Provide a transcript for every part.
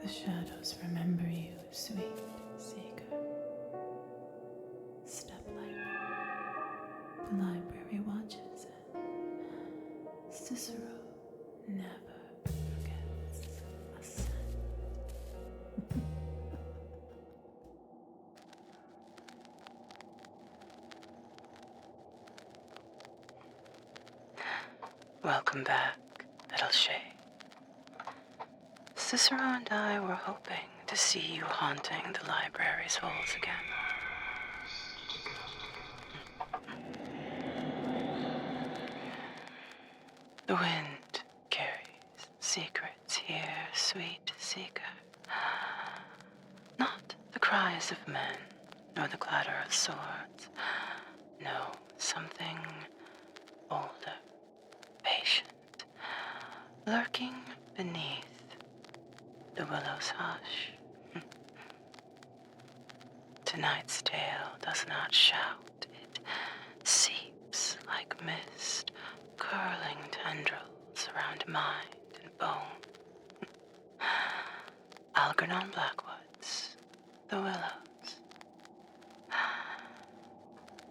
The shadows remember you, sweet seeker. Step lightly. The library watches it. Cicero never forgets a scent. Welcome back, little Shay. Cicero and I were hoping to see you haunting the library's halls again. The wind carries secrets here, sweet seeker. Not the cries of men, nor the clatter of swords. No, something older, patient, lurking beneath the Willows' hush. Tonight's tale does not shout, it seeps like mist, curling tendrils around mind and bone. Algernon Blackwood's The Willows.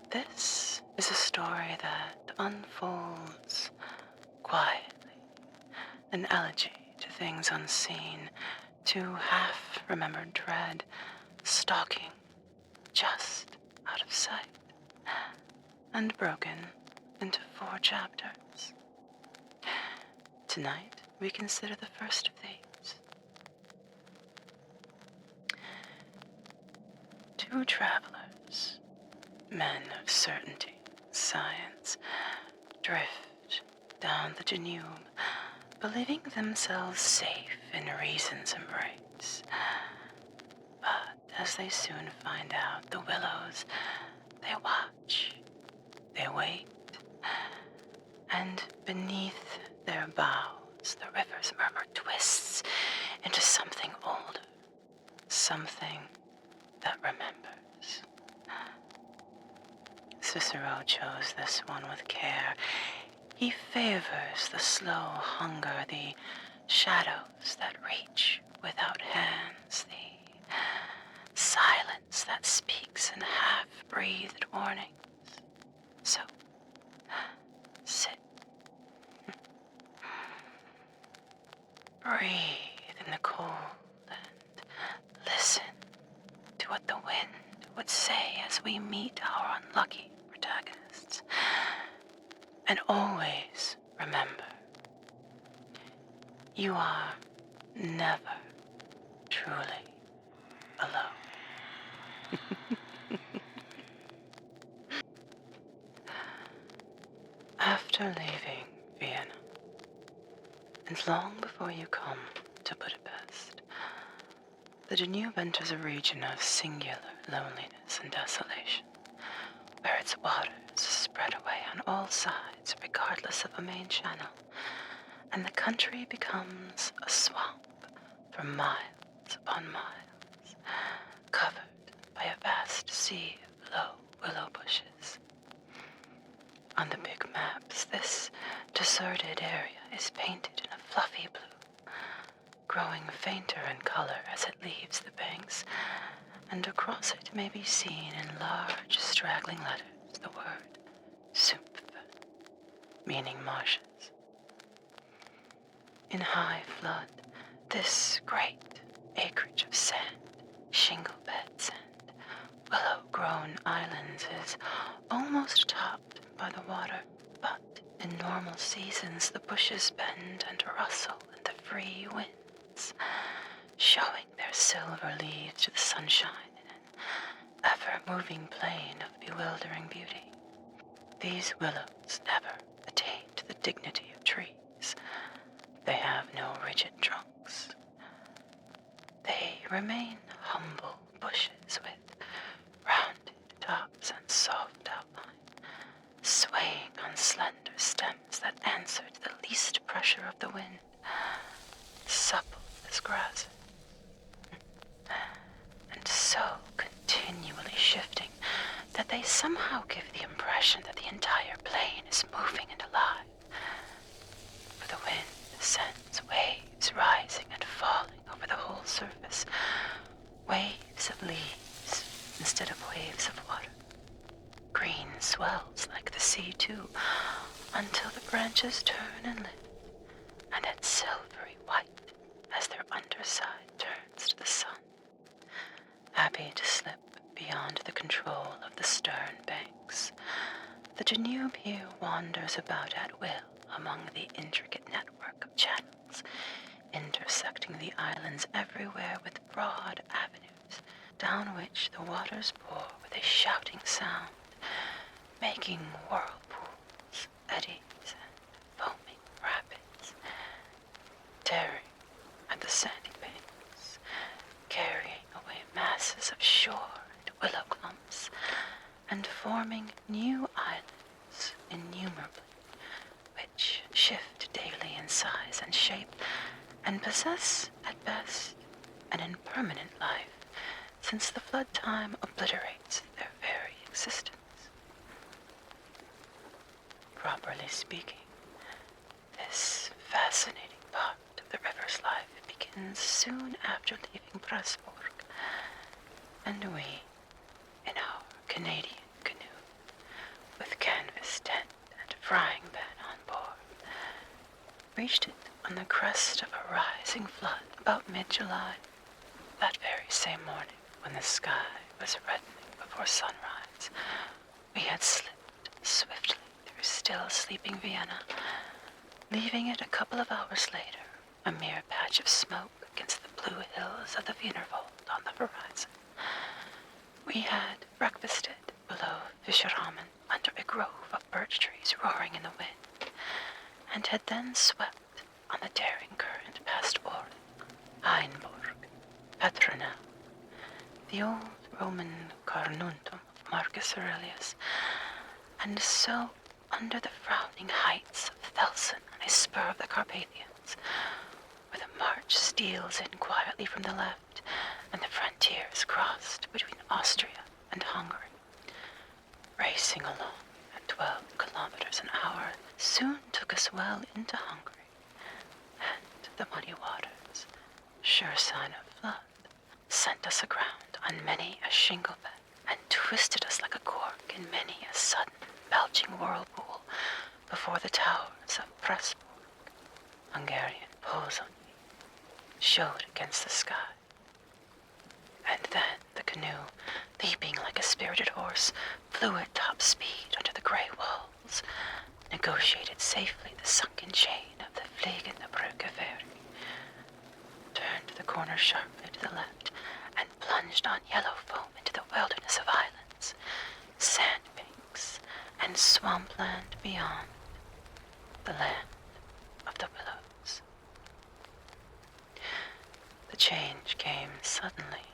This is a story that unfolds quietly, an elegy to things unseen, to half-remembered dread, stalking just out of sight, and broken into 4 chapters. Tonight, we consider the first of these. 2 travelers, men of certainty, science, drift down the Danube, believing themselves safe in reason's embrace. But as they soon find out, the Willows, they watch, they wait, and beneath their bows, the river's murmur twists into something older, something that remembers. Cicero chose this one with care. He favors the slow hunger, the shadows that reach without hands, the silence that speaks in half-breathed warnings. So, sit. Breathe in the cold and listen to what the wind would say as we meet our unlucky protagonists. And always remember, you are never truly alone. After leaving Vienna, and long before you come to Budapest, the Danube enters a region of singular loneliness and desolation, where its waters spread away on all sides regardless of a main channel, and the country becomes a swamp for miles upon miles, covered by a vast sea of low willow bushes. On the big maps, this deserted area is painted in a fluffy blue, growing fainter in color as it leaves the banks, and across it may be seen in large straggling letters the word Sumpf, meaning marshes. In high flood, this great acreage of sand, shingle beds, and willow-grown islands is almost topped by the water, but in normal seasons the bushes bend and rustle in the free winds, showing their silver leaves to the sunshine in an ever-moving plain of bewildering beauty. These willows never attain to the dignity of trees. They have no rigid trunks. They remain humble bushes with rounded tops and soft outline, swaying on slender stems that answer to the least pressure of the wind, supple as grasses, and so continually shifting that they somehow give the impression that the entire plain is moving and alive. For the wind sends waves rising and falling over the whole surface, branches turn and lift, and it's silvery white as their underside turns to the sun, happy to slip beyond the control of the stern banks. The Danube here wanders about at will among the intricate network of channels, intersecting the islands everywhere with broad avenues, down which the waters pour with a shouting sound, making whirlpools, eddies, and foaming rapids, tearing at the sandy banks, carrying away masses of shore and willow clumps, and forming new islands innumerably, which shift daily in size and shape, and possess, at best, an impermanent life, since the flood time obliterates their very existence. Properly speaking, this fascinating part of the river's life begins soon after leaving Pressburg, and we, in our Canadian canoe, with canvas tent and frying pan on board, reached it on the crest of a rising flood about mid-July, that very same morning when the sky was reddening before sunrise. We had slipped swiftly through still sleeping Vienna, leaving it a couple of hours later, a mere patch of smoke against the blue hills of the Wienerwald on the horizon. We had breakfasted below Fischerhamen under a grove of birch trees roaring in the wind, and had then swept on the daring current past Orth, Hainburg, Petronell, the old Roman Carnuntum of Marcus Aurelius, and so under the frowning heights of Thelsen on a spur of the Carpathians, where the march steals in quietly from the left, and the frontier is crossed between Austria and Hungary. Racing along at 12 kilometers an hour soon took us well into Hungary, and the muddy waters, sure sign of flood, sent us aground on many a shingle bed, and twisted us like a cork in many a sudden belching whirlpool before the towers of Pressburg. Hungarian Pozsony showed against the sky. And then the canoe, leaping like a spirited horse, flew at top speed under the gray walls, negotiated safely the sunken chain of the Fliegende Brücke ferry, turned the corner sharply to the left, and plunged on yellow foam into the wilderness of islands, sandbanks, and swampland beyond, the land of the Willows. The change came suddenly,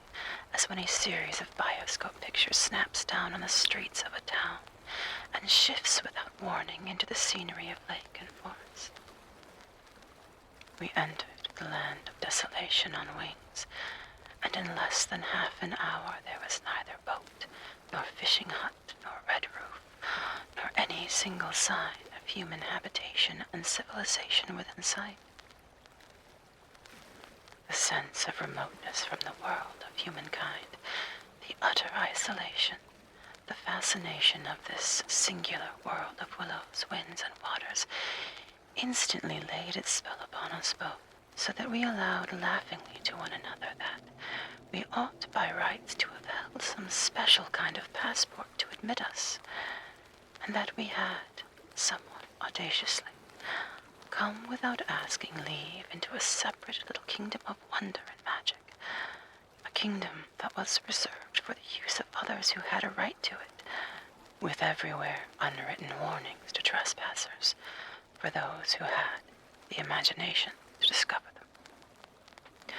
as when a series of bioscope pictures snaps down on the streets of a town and shifts without warning into the scenery of lake and forest. We entered the land of desolation on wings, and in less than half an hour there was neither boat, nor fishing hut, nor red roof, nor any single sign of human habitation and civilization within sight. The sense of remoteness from the world of humankind, the utter isolation, the fascination of this singular world of willows, winds, and waters, instantly laid its spell upon us both, so that we allowed laughingly to one another that we ought by rights to have held some special kind of passport to admit us, and that we had, somewhat audaciously, come without asking leave into a separate little kingdom of wonder and magic, a kingdom that was reserved for the use of others who had a right to it, with everywhere unwritten warnings to trespassers, for those who had the imagination to discover them.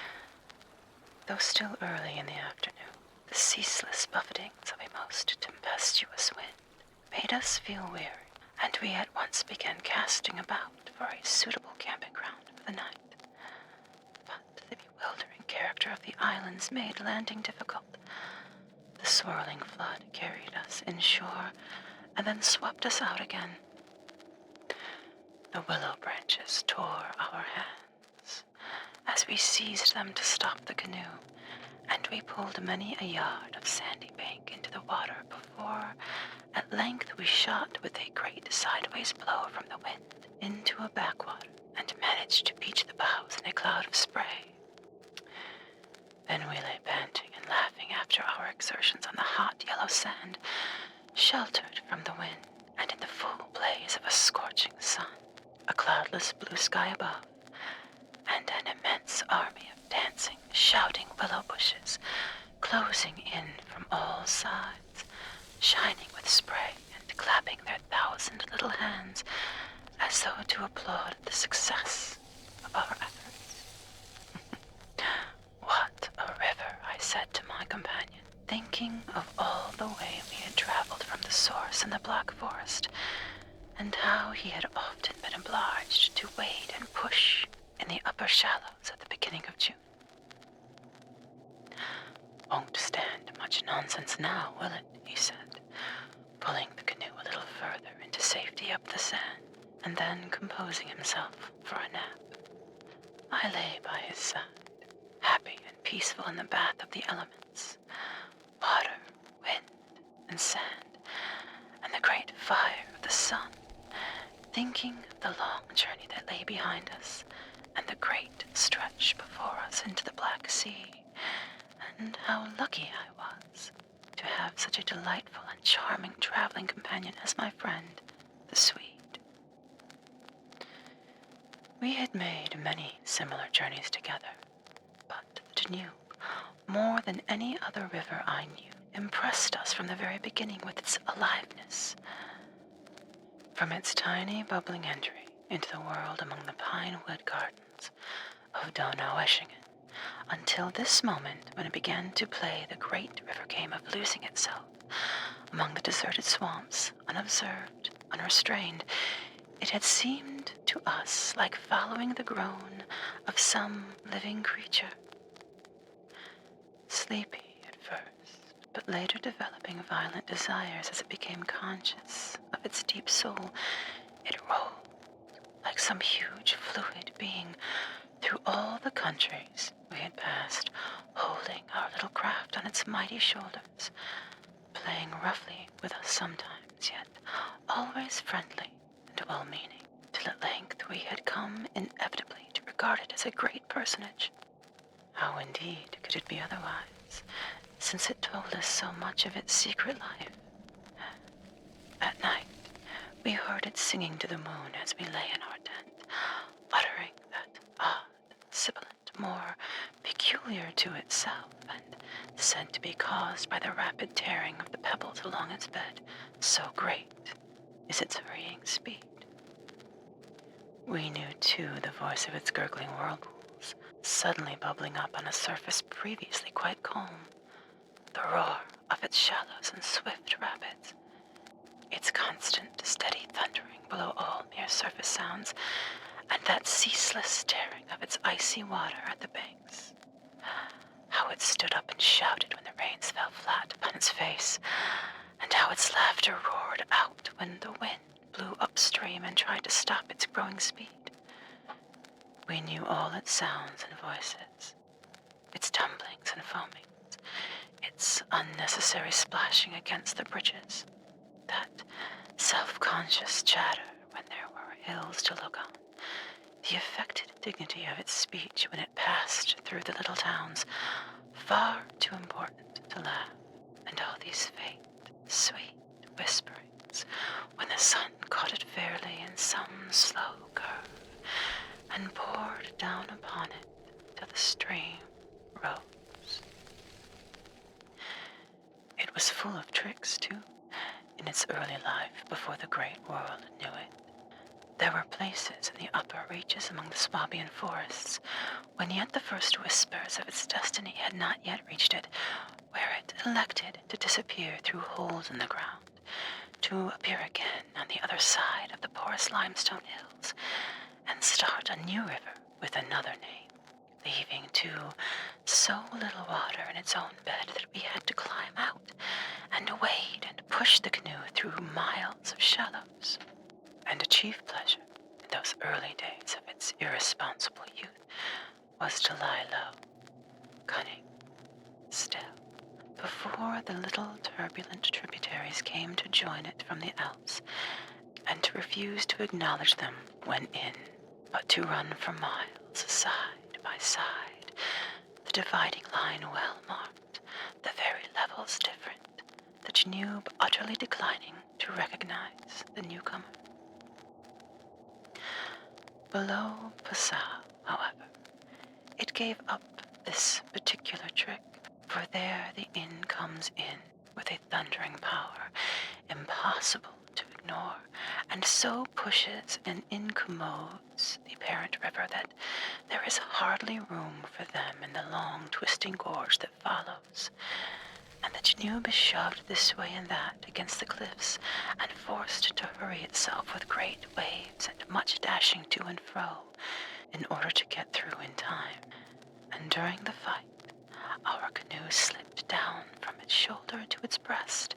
Though still early in the afternoon, the ceaseless buffetings of a most tempestuous wind made us feel weary, and we at once began casting about for a suitable camping ground for the night. But the bewildering character of the islands made landing difficult. The swirling flood carried us inshore and then swept us out again. The willow branches tore our hands as we seized them to stop the canoe, and we pulled many a yard of sandy bank into the water before, at length, we shot with a great sideways blow from the wind into a backwater and managed to beach the bows in a cloud of spray. Then we lay panting and laughing after our exertions on the hot yellow sand, sheltered from the wind and in the full blaze of a scorching sun, a cloudless blue sky above, and an immense army of dancing, shouting willow bushes, closing in from all sides, shining with spray and clapping their 1,000 little hands as though to applaud the success of our efforts. What a river, I said to my companion, thinking of all the way we had traveled from the source in the Black Forest, and how he had often been obliged to wade and push in the upper shallows at the beginning of June. Won't stand much nonsense now, will it? He said, pulling the canoe a little further into safety up the sand, and then composing himself for a nap. I lay by his side, happy and peaceful in the bath of the elements, water, wind, and sand, and the great fire of the sun, thinking of the long journey that lay behind us, and the great stretch before us into the Black Sea, and how lucky I was to have such a delightful and charming traveling companion as my friend, the Swede. We had made many similar journeys together, but the Danube, more than any other river I knew, impressed us from the very beginning with its aliveness. From its tiny bubbling entry into the world among the pine wood gardens of Donaueschingen, until this moment when it began to play the great river game of losing itself among the deserted swamps, unobserved, unrestrained, it had seemed to us like following the groan of some living creature. Sleepy at first, but later developing violent desires as it became conscious of its deep soul, it rolled like some huge fluid being through all the countries we had passed, holding our little craft on its mighty shoulders, playing roughly with us sometimes, yet always friendly and well-meaning, till at length we had come inevitably to regard it as a great personage. How indeed could it be otherwise, since it told us so much of its secret life? At night, we heard it singing to the moon as we lay in our tent, uttering that odd, sibilant, more peculiar to itself, and said to be caused by the rapid tearing of the pebbles along its bed, so great is its hurrying speed. We knew, too, the voice of its gurgling whirlpools, suddenly bubbling up on a surface previously quite calm, the roar of its shallows and swift rapids, its constant, steady thundering below all mere surface sounds, and that ceaseless tearing of its icy water at the banks. How it stood up and shouted when the rains fell flat upon its face, and how its laughter roared out when the wind blew upstream and tried to stop its growing speed. We knew all its sounds and voices, its tumblings and foamings, its unnecessary splashing against the bridges, that self-conscious chatter when there were hills to look on, the affected dignity of its speech when it passed through the little towns, far too important to laugh, and all these faint, sweet whisperings when the sun caught it fairly in some slow curve and poured down upon it till the stream rose. It was full of tricks, too, in its early life before the great world knew it. There were places in the upper reaches among the Swabian forests, when yet the first whispers of its destiny had not yet reached it, where it elected to disappear through holes in the ground, to appear again on the other side of the porous limestone hills, and start a new river with another name, leaving, too, so little water in its own bed that we had to climb out and wade and push the canoe through miles of shallows. And a chief pleasure in those early days of its irresponsible youth was to lie low, cunning, still, before the little turbulent tributaries came to join it from the Alps, and to refuse to acknowledge them when in, but to run for miles side by side, the dividing line well marked, the very levels different, the Janube utterly declining to recognize the newcomer. Below Passau, however, it gave up this particular trick, for there the inn comes in with a thundering power impossible to ignore, and so pushes and incommodes the parent river that there is hardly room for them in the long twisting gorge that follows, and the Janube is shoved this way and that against the cliffs and forced to hurry itself with great waves and much dashing to and fro in order to get through in time. And during the fight, our canoe slipped down from its shoulder to its breast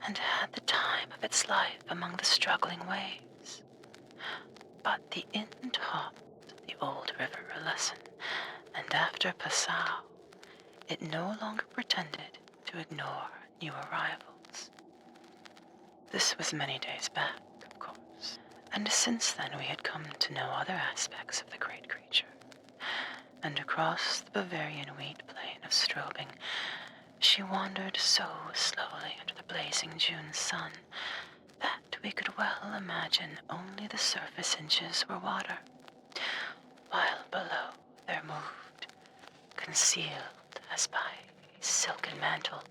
and had the time of its life among the struggling waves. But the inn taught the old river a lesson, and after Passau, it no longer pretended to ignore new arrivals. This was many days back, of course, and since then we had come to know other aspects of the great creature, and across the Bavarian wheat plain of Strobing, she wandered so slowly under the blazing June sun that we could well imagine only the surface inches were water, while below there moved, concealed as by a silken mantle,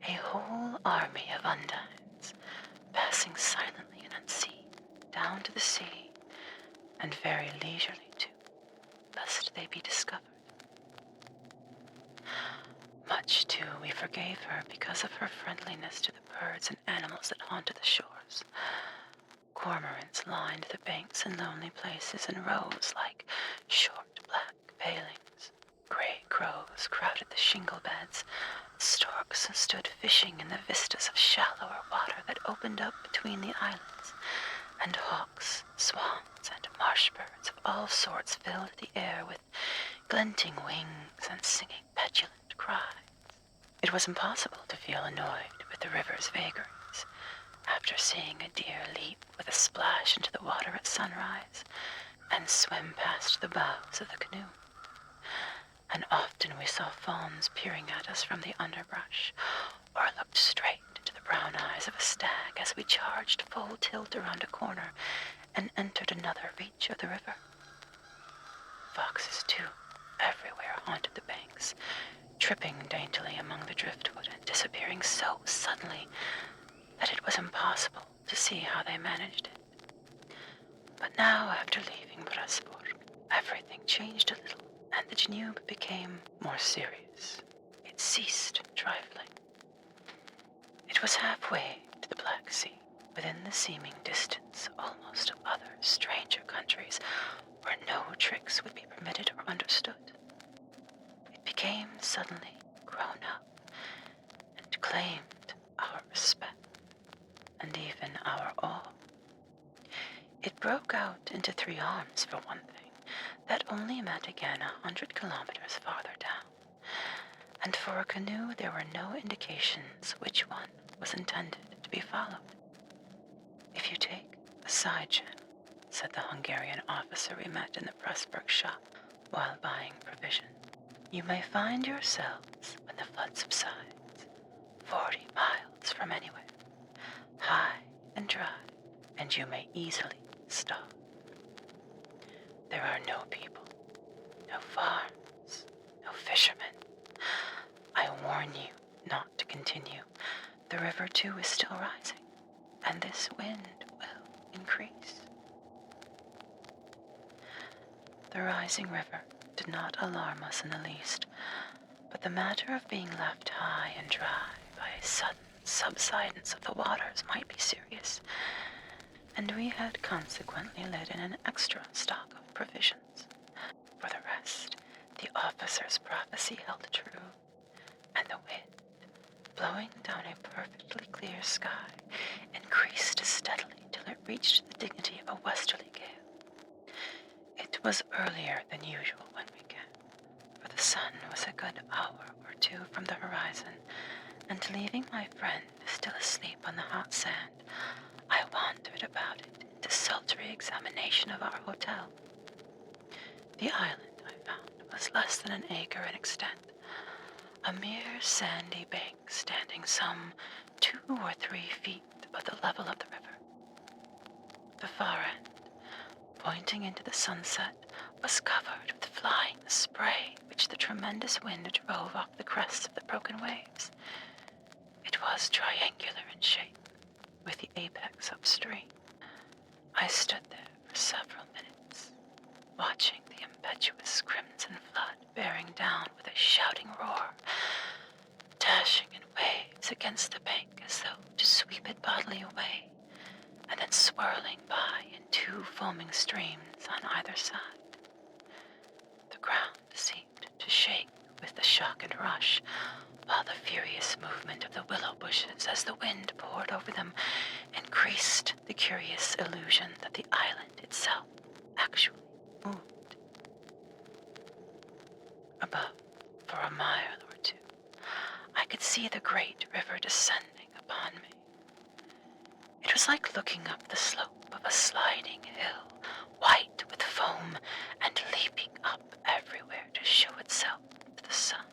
a whole army of undines, passing silently and unseen down to the sea, and very leisurely too, lest they be discovered. Much, too, we forgave her because of her friendliness to the birds and animals that haunted the shores. Cormorants lined the banks in lonely places in rows like short black palings. Gray crows crowded the shingle beds. Storks stood fishing in the vistas of shallower water that opened up between the islands, and hawks, swans, and marsh birds of all sorts filled the air with glinting wings and singing petulant cries. It was impossible to feel annoyed with the river's vagaries after seeing a deer leap with a splash into the water at sunrise and swim past the bows of the canoe. And often we saw fawns peering at us from the underbrush, or looked straight into the brown eyes of a stag as we charged full tilt around a corner and entered another reach of the river. Foxes, too, everywhere haunted the banks, tripping daintily among the driftwood and disappearing so suddenly that it was impossible to see how they managed it. But now, after leaving Pressburg, everything changed a little, and the Danube became more serious. It ceased trifling. It was halfway to the Black Sea, within the seeming distance almost of other stranger countries where no tricks would be permitted or understood. It became suddenly grown up and claimed our respect and even our awe. It broke out into three arms, for one thing, that only met again 100 kilometers farther down, and for a canoe there were no indications which one was intended to be followed. "If you take a side channel," said the Hungarian officer we met in the Pressburg shop while buying provision, "you may find yourselves, when the flood subsides, 40 miles from anywhere, high and dry, and you may easily stop. There are no people, no farms, no fishermen. I warn you not to continue. The river, too, is still rising, and this wind will increase." The rising river did not alarm us in the least, but the matter of being left high and dry by a sudden subsidence of the waters might be serious, and we had consequently let in an extra stock of provisions. For the rest, the officer's prophecy held true, and the wind, blowing down a perfectly clear sky, increased steadily till it reached the dignity of a westerly gale. It was earlier than usual when we came, for the sun was a good hour or two from the horizon, and leaving my friend still asleep on the hot sand, I wandered about it in desultory examination of our hotel. The island, I found, was less than an acre in extent, a mere sandy bank standing some 2 or 3 feet above the level of the river. The far end, pointing into the sunset, was covered with flying spray which the tremendous wind drove off the crests of the broken waves. It was triangular in shape, with the apex upstream. I stood there for several minutes, watching the impetuous crimson flood bearing down with a shouting roar, dashing in waves against the bank as though to sweep it bodily away, and then swirling by in 2 foaming streams on either side. The ground seemed to shake with the shock and rush, while the furious movement of the willow bushes as the wind poured over them increased the curious illusion that the island itself actually moved. Above, for a mile or 2, I could see the great river descending upon me. It was like looking up the slope of a sliding hill, white with foam and leaping up everywhere to show itself to the sun.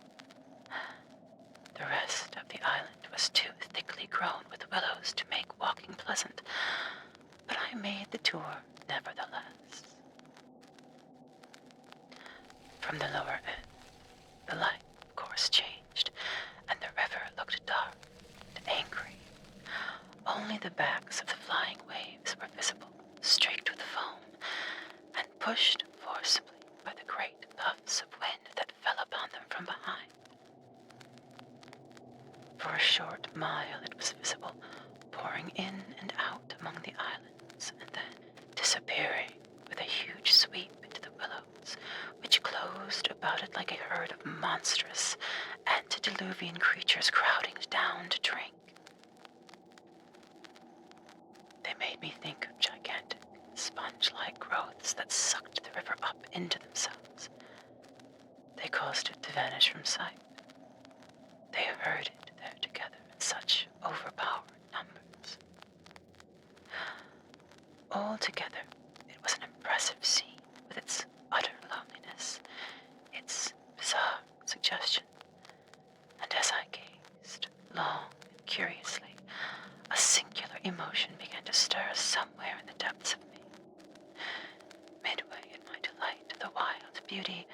The rest of the island was too thickly grown with willows to make walking pleasant, but I made the tour nevertheless. From the lower end, the light, of course, changed, and the river looked dark and angry. Only the backs of the flying waves were visible, streaked with foam, and pushed forcibly by the great puffs of wind that fell upon them from behind. For a short mile it was visible, pouring in and out among the islands, and then disappearing with a huge sweep into the willows, which closed about it like a herd of monstrous, antediluvian creatures crowding down to drink. They made me think of gigantic, sponge-like growths that sucked the river up into themselves. They caused it to vanish from sight. They herded there together in such overpowering numbers. Altogether, it was an impressive scene with its utter loneliness, its bizarre suggestion, and as I gazed long and curiously, a singular emotion began to stir somewhere in the depths of me. Midway in my delight at the wild beauty,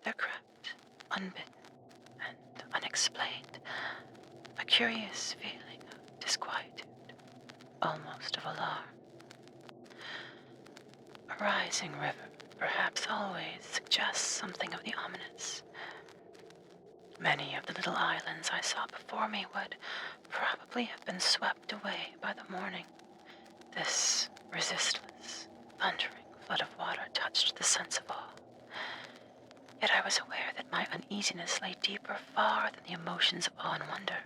there crept, unbidden and unexplained, a curious feeling of disquietude, almost of alarm. A rising river perhaps always suggests something of the ominous. Many of the little islands I saw before me would probably have been swept away by the morning. This resistless, thundering flood of water touched the sense of awe. Yet I was aware that my uneasiness lay deeper far than the emotions of awe and wonder.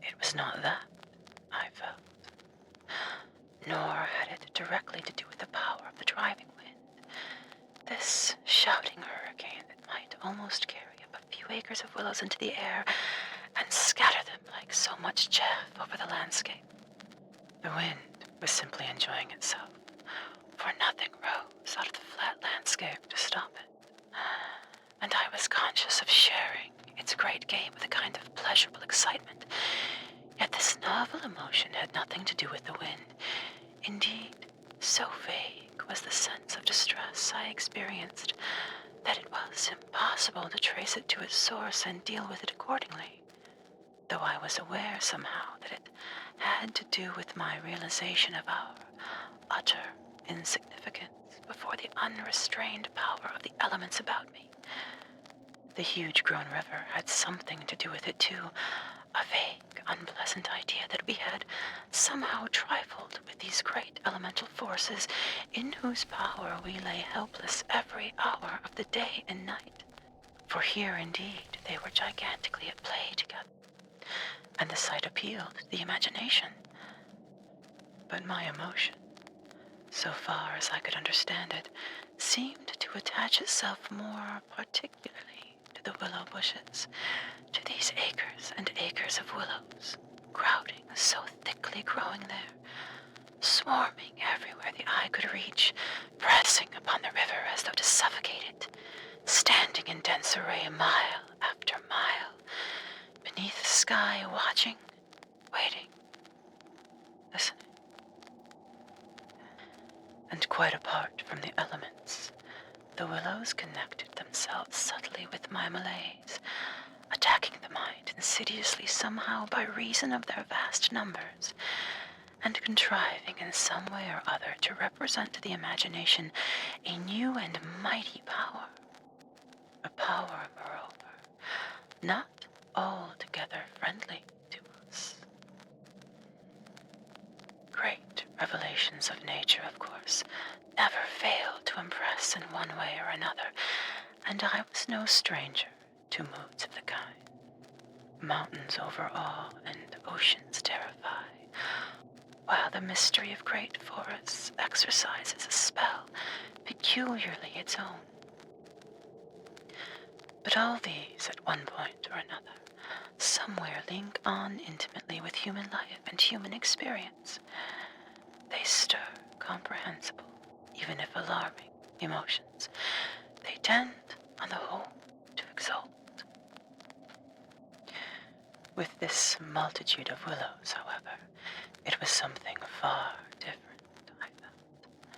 It was not that, I felt, nor had it directly to do with the power of the driving wind. This shouting hurricane that might almost carry up a few acres of willows into the air and scatter them like so much chaff over the landscape. The wind was simply enjoying itself, for nothing rose out of the flat landscape to stop it. And I was conscious of sharing its great game with a kind of pleasurable excitement. Yet this novel emotion had nothing to do with the wind. Indeed, so vague was the sense of distress I experienced that it was impossible to trace it to its source and deal with it accordingly, though I was aware somehow that it had to do with my realization of our utter insignificance before the unrestrained power of the elements about me. The huge-grown river had something to do with it, too, a vague, unpleasant idea that we had somehow trifled with these great elemental forces in whose power we lay helpless every hour of the day and night. For here, indeed, they were gigantically at play together, and the sight appealed to the imagination. But my emotion, so far as I could understand it, seemed to attach itself more particularly to the willow bushes, to these acres and acres of willows, crowding, so thickly growing there, swarming everywhere the eye could reach, pressing upon the river as though to suffocate it, standing in dense array mile after mile, beneath the sky, watching, waiting, listening. And quite apart from the elements, the willows connected themselves subtly with my malaise, attacking the mind insidiously somehow by reason of their vast numbers, and contriving in some way or other to represent to the imagination a new and mighty power. A power, moreover, not altogether friendly to us. Great revelations of nature, of course, never fail to impress in one way or another, and I was no stranger to moods of the kind. Mountains overawe and oceans terrify, while the mystery of great forests exercises a spell peculiarly its own. But all these, at one point or another, somewhere link on intimately with human life and human experience. They stir comprehensible, even if alarming, emotions. They tend, on the whole, to exalt. With this multitude of willows, however, it was something far different, I felt.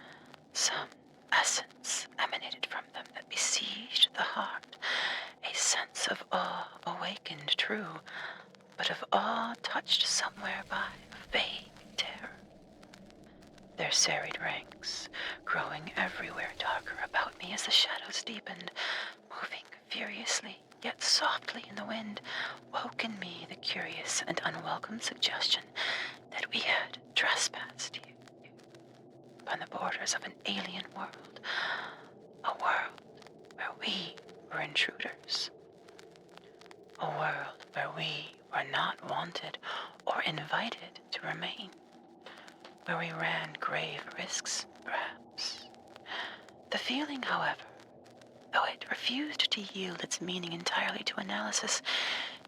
Some essence emanated from them that besieged the heart, a sense of awe awakened, true, but of awe touched somewhere by vague terror. Their serried ranks, growing everywhere darker about me as the shadows deepened, moving furiously, yet softly in the wind, woke in me the curious and unwelcome suggestion that we had trespassed here, upon the borders of an alien world, a world where we were intruders, a world where we were not wanted or invited to remain, where we ran grave risks, perhaps. The feeling, however, though it refused to yield its meaning entirely to analysis,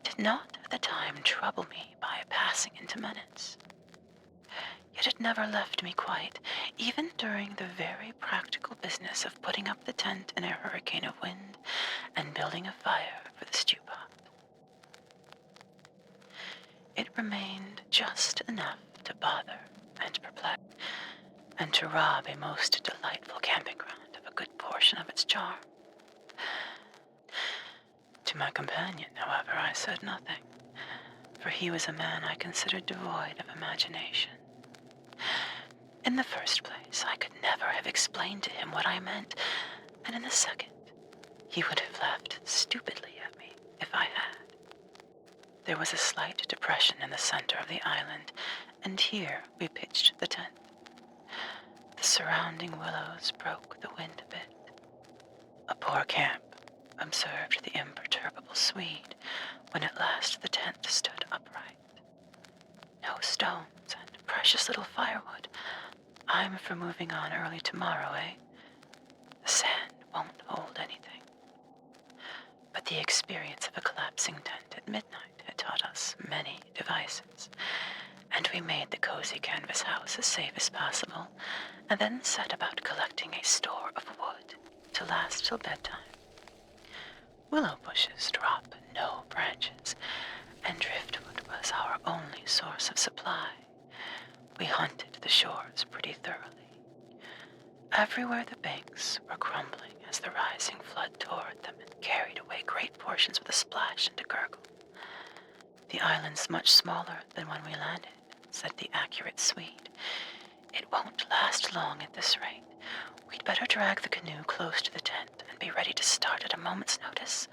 did not at the time trouble me by passing into menace. Yet it never left me quite, even during the very practical business of putting up the tent in a hurricane of wind and building a fire for the stew pot. It remained just enough to bother and perplex, and to rob a most delightful camping ground of a good portion of its charm. To my companion, however, I said nothing, for he was a man I considered devoid of imagination. In the first place, I could never have explained to him what I meant, and in the second, he would have laughed stupidly at me if I had. There was a slight depression in the center of the island, and here we pitched the tent. The surrounding willows broke the wind a bit. A poor camp, observed the imperturbable Swede, when at last the tent stood upright. No stones and precious little firewood. I'm for moving on early tomorrow, eh? The sand won't hold anything. But the experience of a collapsing tent at midnight had taught us many devices, and we made the cozy canvas house as safe as possible, and then set about collecting a store of wood to last till bedtime. Willow bushes drop no branches, and driftwood was our only source of supply. We hunted the shores pretty thoroughly. Everywhere the banks were crumbling as the rising flood tore at them and carried away great portions with a splash and a gurgle. The island's much smaller than when we landed, said the accurate Swede. It won't last long at this rate. We'd better drag the canoe close to the tent and be ready to start at a moment's notice.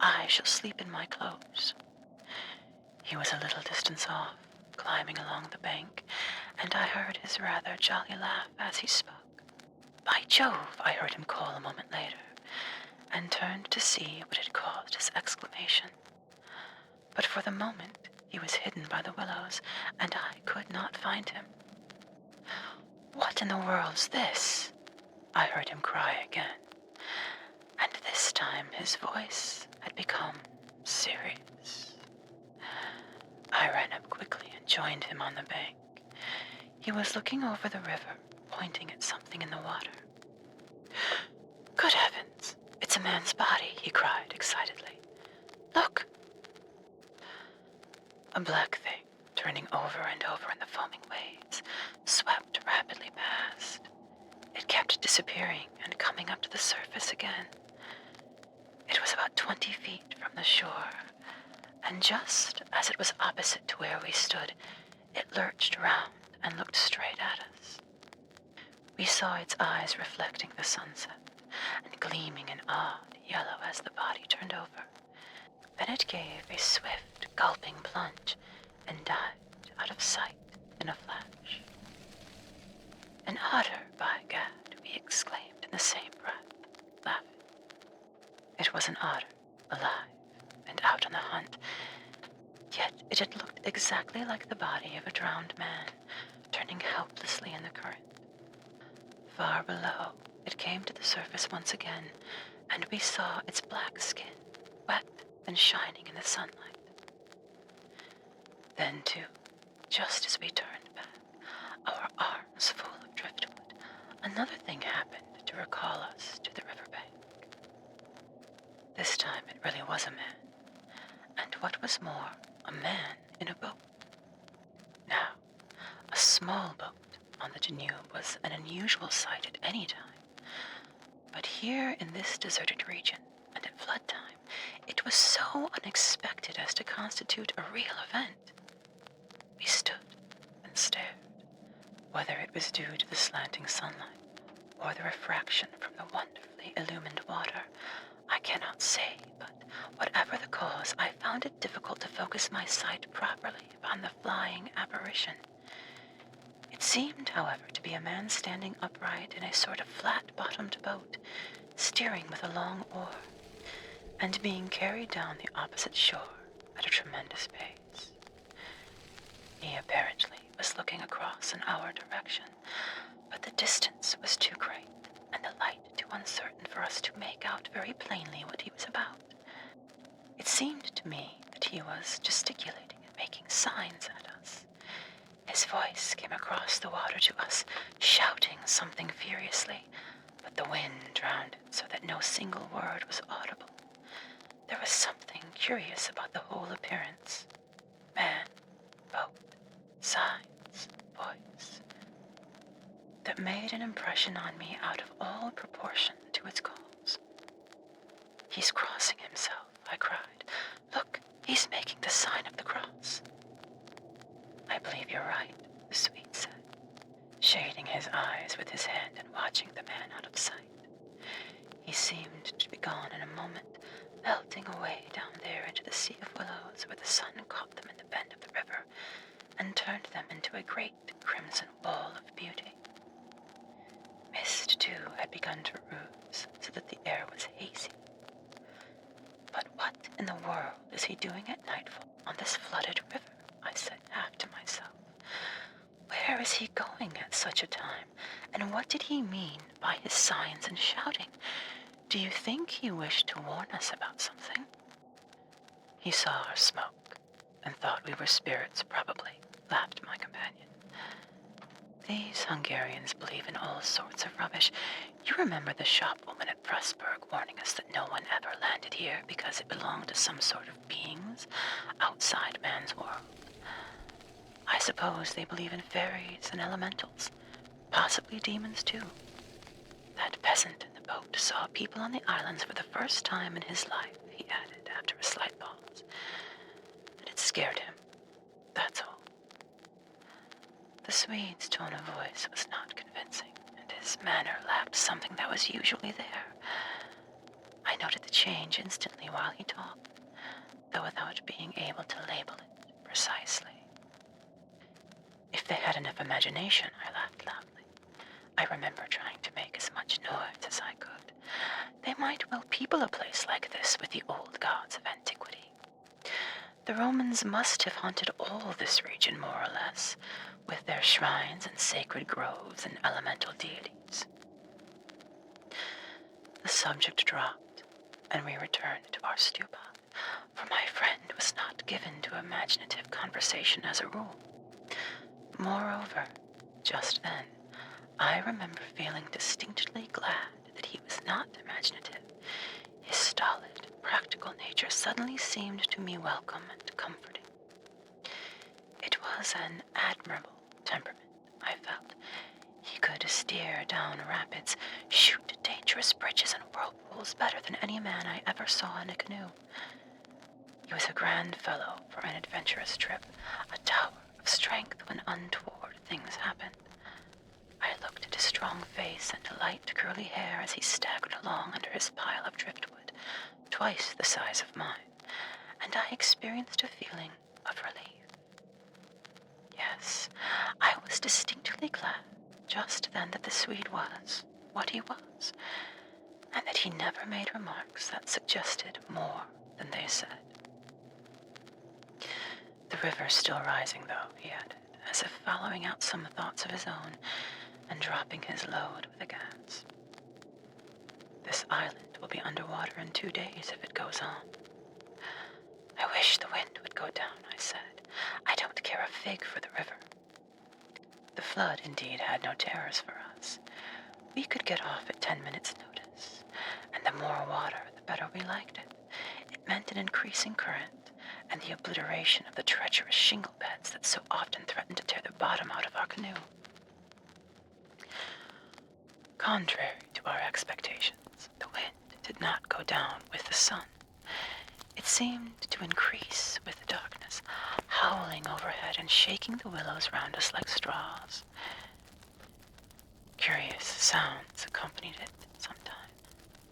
I shall sleep in my clothes. He was a little distance off, climbing along the bank, and I heard his rather jolly laugh as he spoke. By Jove, I heard him call a moment later, and turned to see what had caused his exclamation. But for the moment he was hidden by the willows, and I could not find him. What in the world's this? I heard him cry again, and this time his voice had become serious. I ran up quickly and joined him on the bank. He was looking over the river, pointing at something in the water. "Good heavens, it's a man's body," he cried excitedly. "Look!" A black thing, turning over and over in the foaming waves, swept rapidly past. It kept disappearing and coming up to the surface again. It was about 20 feet from the shore, and just as it was opposite to where we stood, it lurched round and looked straight at us. We saw its eyes reflecting the sunset and gleaming an odd yellow as the body turned over. Then it gave a swift, gulping plunge and dived out of sight in a flash. "An otter, by gad," we exclaimed in the same breath, laughing. It was an otter, alive and out on the hunt, yet it had looked exactly like the body of a drowned man, turning helplessly in the current. Far below, it came to the surface once again, and we saw its black skin, wet and shining in the sunlight. Then, too, just as we turned back, our arms full of driftwood, another thing happened to recall us to the riverbank. This time it really was a man, and what was more, a man in a boat. Now, a small boat on the Danube was an unusual sight at any time, but here in this deserted region, and at flood time, it was so unexpected as to constitute a real event. We stood and stared, whether it was due to the slanting sunlight or the refraction from the wonderfully illumined water, I cannot say, but whatever the cause, I found it difficult to focus my sight properly upon the flying apparition. It seemed, however, to be a man standing upright in a sort of flat-bottomed boat, steering with a long oar, and being carried down the opposite shore at a tremendous pace. He apparently was looking across in our direction, but the distance was too great, and the light too uncertain for us to make out very plainly what he was about. It seemed to me that he was gesticulating and making signs at us. His voice came across the water to us, shouting something furiously, but the wind drowned it so that no single word was audible. There was something curious about the whole appearance. Man, boat, signs, voice, that made an impression on me out of all proportion to its cause. "He's crossing himself," I cried. "Look, he's making the sign of the cross." "I believe you're right," the Swede said, shading his eyes with his hand and watching the man out of sight. He seemed to be gone in a moment, melting away down there into the sea of willows where the sun caught them in the bend of the river and turned them into a great crimson wall of beauty. Mist, too, had begun to ruse so that the air was hazy. "But what in the world is he doing at nightfall on this flooded river?" I said half to myself. "Where is he going at such a time, and what did he mean by his signs and shouting? Do you think he wished to warn us about something?" "He saw our smoke and thought we were spirits, probably," laughed my companion. "These Hungarians believe in all sorts of rubbish. You remember the shopwoman at Pressburg warning us that no one ever landed here because it belonged to some sort of beings outside man's world? I suppose they believe in fairies and elementals, possibly demons too. That peasant in the boat saw people on the islands for the first time in his life," he added after a slight pause, "and it scared him. That's all." The Swede's tone of voice was not convincing, and his manner lacked something that was usually there. I noted the change instantly while he talked, though without being able to label it precisely. "If they had enough imagination," I laughed loudly. I remember trying to make as much noise as I could. "They might well people a place like this with the old gods of antiquity. The Romans must have haunted all this region more or less, with their shrines and sacred groves and elemental deities." The subject dropped, and we returned to our stew pot, for my friend was was not given to imaginative conversation as a rule. Moreover, just then, I remember feeling distinctly glad that he was not imaginative. His stolid, practical nature suddenly seemed to me welcome and comforting. It was an admirable temperament, I felt. He could steer down rapids, shoot dangerous bridges and whirlpools better than any man I ever saw in a canoe. He was a grand fellow for an adventurous trip, a tower of strength when untoward things happened. I looked at his strong face and light curly hair as he staggered along under his pile of driftwood, twice the size of mine, and I experienced a feeling of relief. Yes, I was distinctly glad just then that the Swede was what he was, and that he never made remarks that suggested more than they said. The river's still rising, though, he added, as if following out some thoughts of his own and dropping his load with the gas. This island will be underwater in 2 days if it goes on. I wish the wind would go down, I said. I don't care a fig for the river. The flood, indeed, had no terrors for us. We could get off at 10 minutes' notice, and the more water, the better we liked it. It meant an increasing current and the obliteration of the treacherous shingle beds that so often threatened to tear the bottom out of our canoe. Contrary to our expectations, the wind did not go down with the sun. It seemed to increase with the darkness, howling overhead and shaking the willows round us like straws. Curious sounds accompanied it sometimes,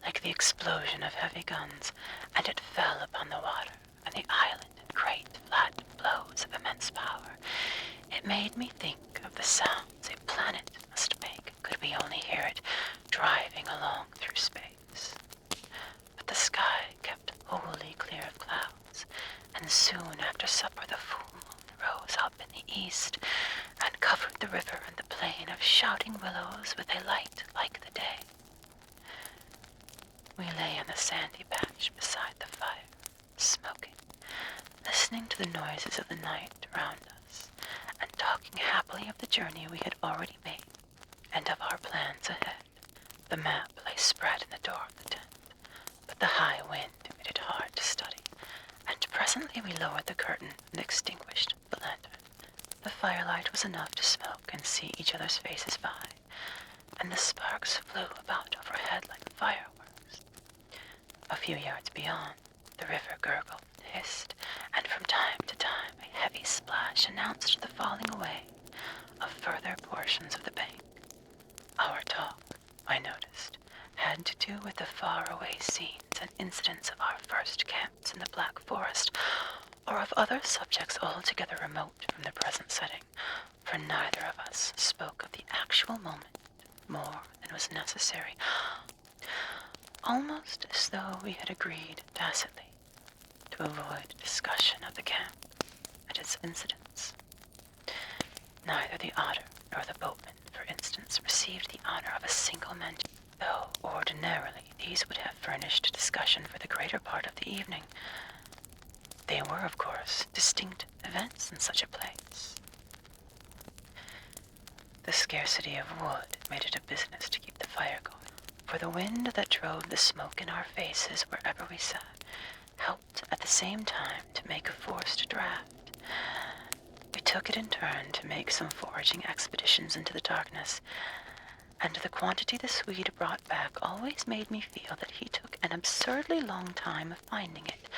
like the explosion of heavy guns, and it fell upon the water and the island in great flat blows of immense power. It made me think of the sounds a planet must make could we only hear it driving along through space. But the sky kept wholly clear of clouds, and soon after supper the full moon rose up in the east and covered the river and the plain of shouting willows with a light like the day. We lay in the sandy patch beside the fire, smoking, listening to the noises of the night around us, and talking happily of the journey we had already made, and of our plans ahead. The map lay spread in the door of the tent, but the high wind made it hard to study, and presently we lowered the curtain and extinguished the lantern. The firelight was enough to smoke and see each other's faces by, and the sparks flew about overhead like fireworks. A few yards beyond, the river gurgled and hissed, and from time to time a heavy splash announced the falling away of further portions of the bank. Our talk, I noticed, had to do with the faraway scenes and incidents of our first camps in the Black Forest, or of other subjects altogether remote from the present setting, for neither of us spoke of the actual moment more than was necessary, almost as though we had agreed tacitly to avoid discussion of the camp and its incidents. Neither the otter nor the boatman, for instance, received the honor of a single mention, though ordinarily these would have furnished discussion for the greater part of the evening. They were, of course, distinct events in such a place. The scarcity of wood made it a business to keep the fire going, for the wind that drove the smoke in our faces wherever we sat helped at the same time to make a forced draught. We took it in turn to make some foraging expeditions into the darkness, and the quantity the Swede brought back always made me feel that he took an absurdly long time finding it,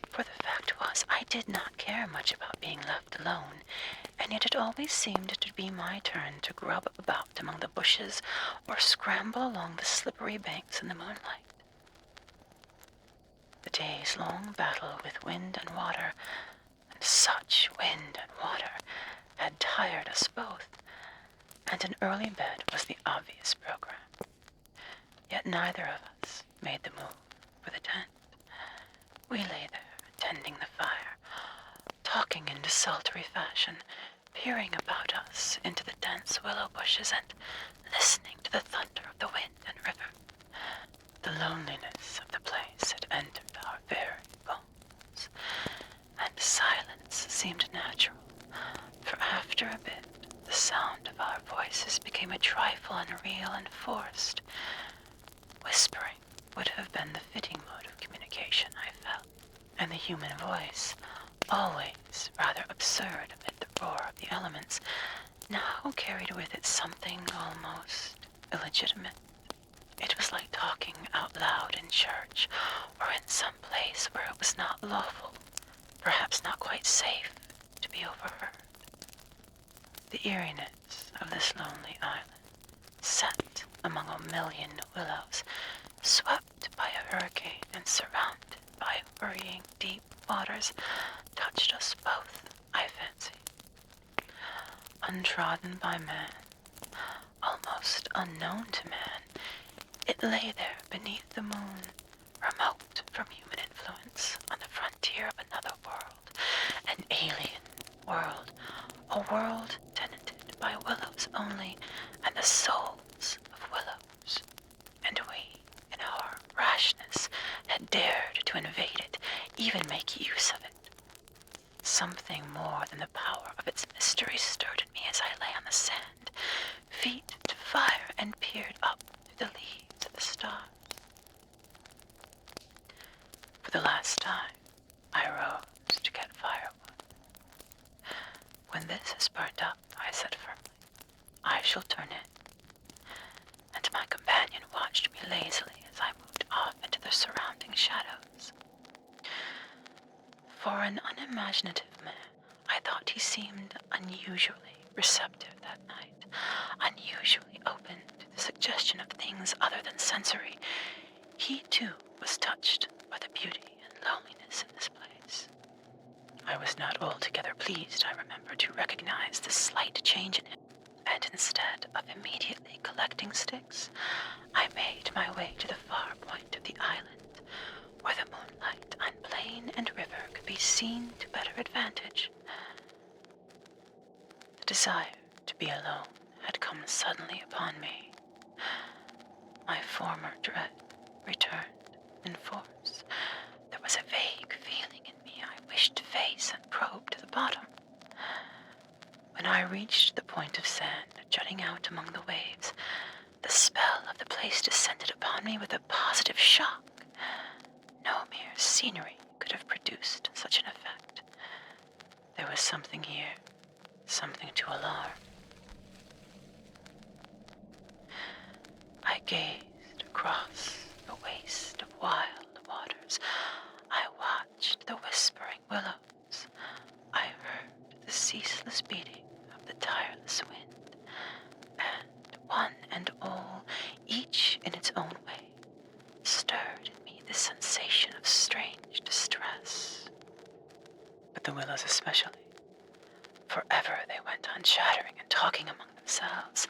for the fact was I did not care much about being left alone, and yet it always seemed to be my turn to grub about among the bushes or scramble along the slippery banks in the moonlight. The days-long battle with wind and water, and such wind and water, had tired us both, and an early bed was the obvious program. Yet neither of us made the move for the tent. We lay there, tending the fire, talking in desultory fashion, peering about us into the dense willow bushes and listening to the thunder of the wind and river. The loneliness of the place had entered our very bones, and the human voice, always rather absurd amid the roar of the elements, now carried with it something almost illegitimate. It was like talking out loud in church, or in some place where it was not lawful, perhaps not quite safe, to be overheard. The eeriness of this lonely island, set among a million willows, swept by a hurricane and surrounded by hurrying deep waters, touched us both, I fancy. Untrodden by man, almost unknown to man, it lay there beneath the moon, remote from human influence, on the frontier of another world, an alien world, a world tenanted by willows only, and the souls of willows. And we, in our rashness, had dared to invade it, even make use of it. Something more than the power of its mystery stirred in me as I lay on the sand, feet to fire, and peered up through the leaves of the stars. For the last time, I rose to get firewood. When this is burnt up, I said firmly, I shall turn in. And my companion watched me lazily as I moved off into the surrounding shadows. For an unimaginative man, I thought he seemed unusually receptive that night, unusually open to the suggestion of things other than sensory. He, too, was touched by the beauty and loneliness in this place. I was not altogether pleased, I remember, to recognize this slight change in him, and instead of immediately collecting sticks, I made my way to the far point of the island, where the moonlight on plain and river could be seen to better advantage. The desire to be alone had come suddenly upon me. My former dread returned in force. There was a vague feeling in me I wished to face and probe to the bottom. When I reached the point of sand jutting out among the waves, the spell of the place descended upon me with a positive shock. No mere scenery could have produced such an effect. There was something here, something to alarm. I gazed across the waste of wild waters. I watched the whispering willows. I heard the ceaseless beating of the tireless wind. And one and all, each in its own way, stirred in me this sensation of strange distress. But the willows especially. Forever they went on chattering and talking among themselves,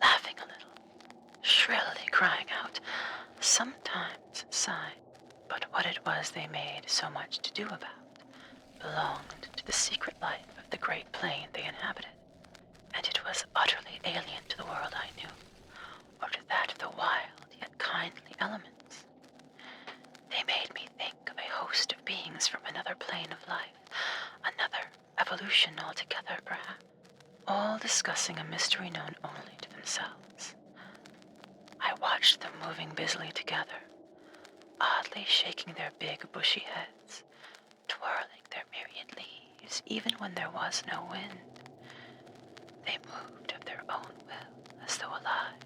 laughing a little, shrilly crying out, sometimes sighing. But what it was they made so much to do about belonged to the secret life of the great plain they inhabited, and it was utterly alien to the world I knew, or to that of the wild yet kindly elements. They made me think of a host of beings from another plane of life, another evolution altogether, perhaps, all discussing a mystery known only to themselves. I watched them moving busily together, oddly shaking their big bushy heads, twirling their myriad leaves even when there was no wind. They moved of their own will, as though alive,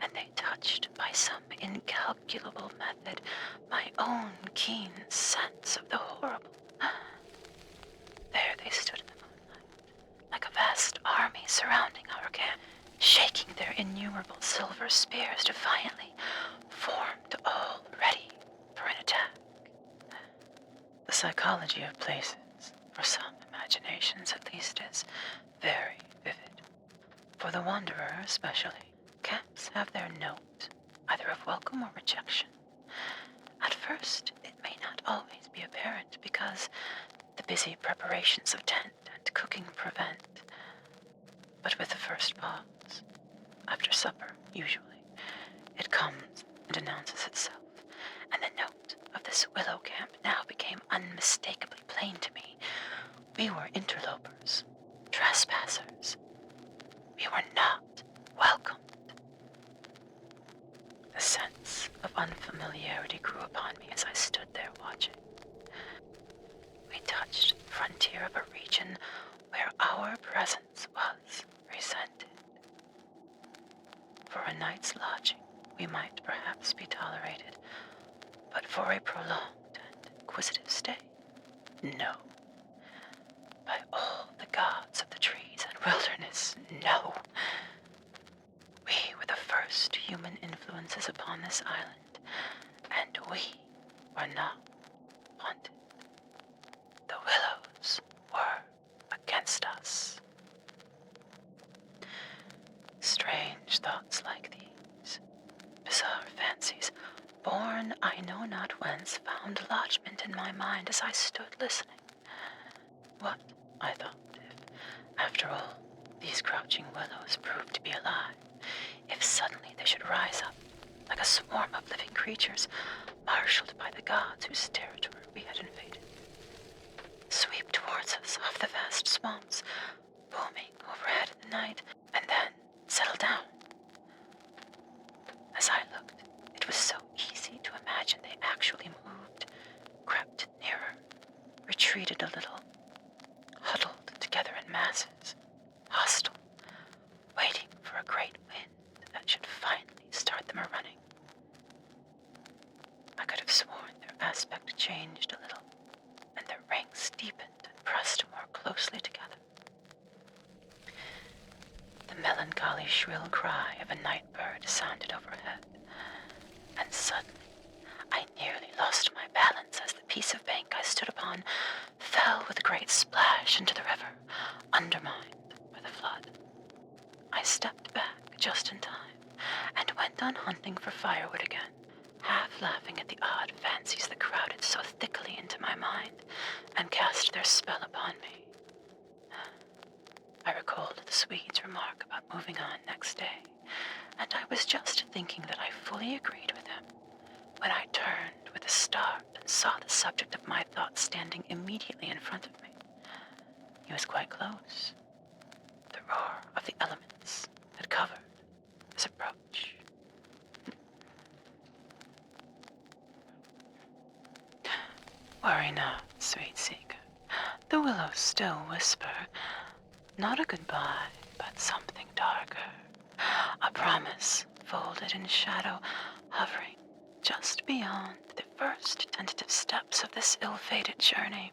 and they touched by some incalculable method my own keen sense of the horrible. There they stood in the moonlight, like a vast army surrounding our camp, shaking their innumerable silver spears defiantly, formed all ready for an attack. The psychology of places, for some imaginations at least, is very vivid. For the wanderer especially, camps have their note, either of welcome or rejection. At first, it may not always be apparent because the busy preparations of tent and cooking prevent. But with the first pause, after supper, usually, it comes and announces itself, and the note of this willow camp now became unmistakably plain to me. We were interlopers, trespassers. We were not welcomed. The sense of unfamiliarity grew upon me as I stood there watching. reached the frontier of a region where our presence was resented. For a night's lodging, we might perhaps be tolerated, but for a prolonged and inquisitive stay, no. By all the gods of the trees and wilderness, no. We were the first human influences upon this island, and we were not wanted. The Willows were against us. Strange thoughts like these, bizarre fancies, born I know not whence, found lodgment in my mind as I stood listening. What, I thought, if, after all, these crouching willows proved to be alive, if suddenly they should rise up, like a swarm of living creatures, marshaled by the gods whose territory we had invaded, sweep towards us off the vast swamps, booming overhead in the night, and then settle down. As I looked, it was so easy to imagine they actually moved, crept nearer, retreated a little, huddled together in masses, hostile, waiting for a great wind that should finally start them a-running. I could have sworn their aspect changed a little, and their ranks deepened and pressed more closely together. The melancholy shrill cry of a night bird sounded overhead, and suddenly I nearly lost my balance as the piece of bank I stood upon fell with a great splash into the river, undermined by the flood. I stepped back just in time, and went on hunting for firewood again, half laughing at the odd fancies that crowded so thickly into my mind and cast their spell upon me. I recalled the Swede's remark about moving on next day, and I was just thinking that I fully agreed with him when I turned with a start and saw the subject of my thoughts standing immediately in front of me. He was quite close. The roar of the elements had covered his approach. Worry not, sweet seeker. The willows still whisper, not a goodbye, but something darker. A promise folded in shadow, hovering just beyond the first tentative steps of this ill-fated journey.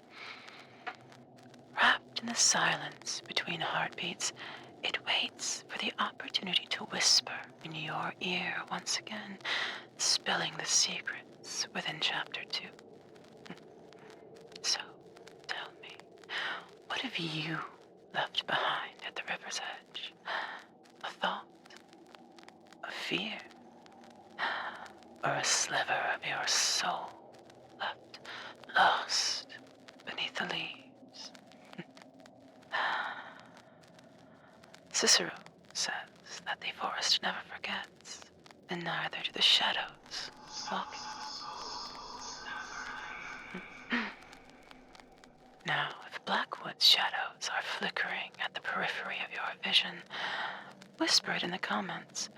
Wrapped in the silence between heartbeats, it waits for the opportunity to whisper in your ear once again, spilling the secrets within Chapter 2. So, tell me, what have you left behind at the river's edge? A thought? A fear? Or a sliver of your soul left lost beneath the leaves? Cicero says that the forest never forgets, and neither do the shadows walking. Now, if Blackwood's shadows are flickering at the periphery of your vision, whisper it in the comments.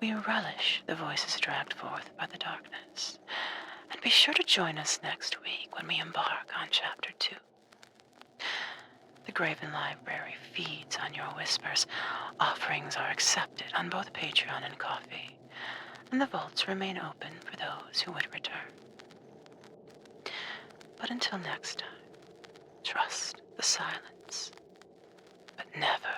We relish the voices dragged forth by the darkness. And be sure to join us next week when we embark on Chapter 2. The Graven Library feeds on your whispers. Offerings are accepted on both Patreon and Coffee, and the vaults remain open for those who would return. But until next time, trust the silence, but never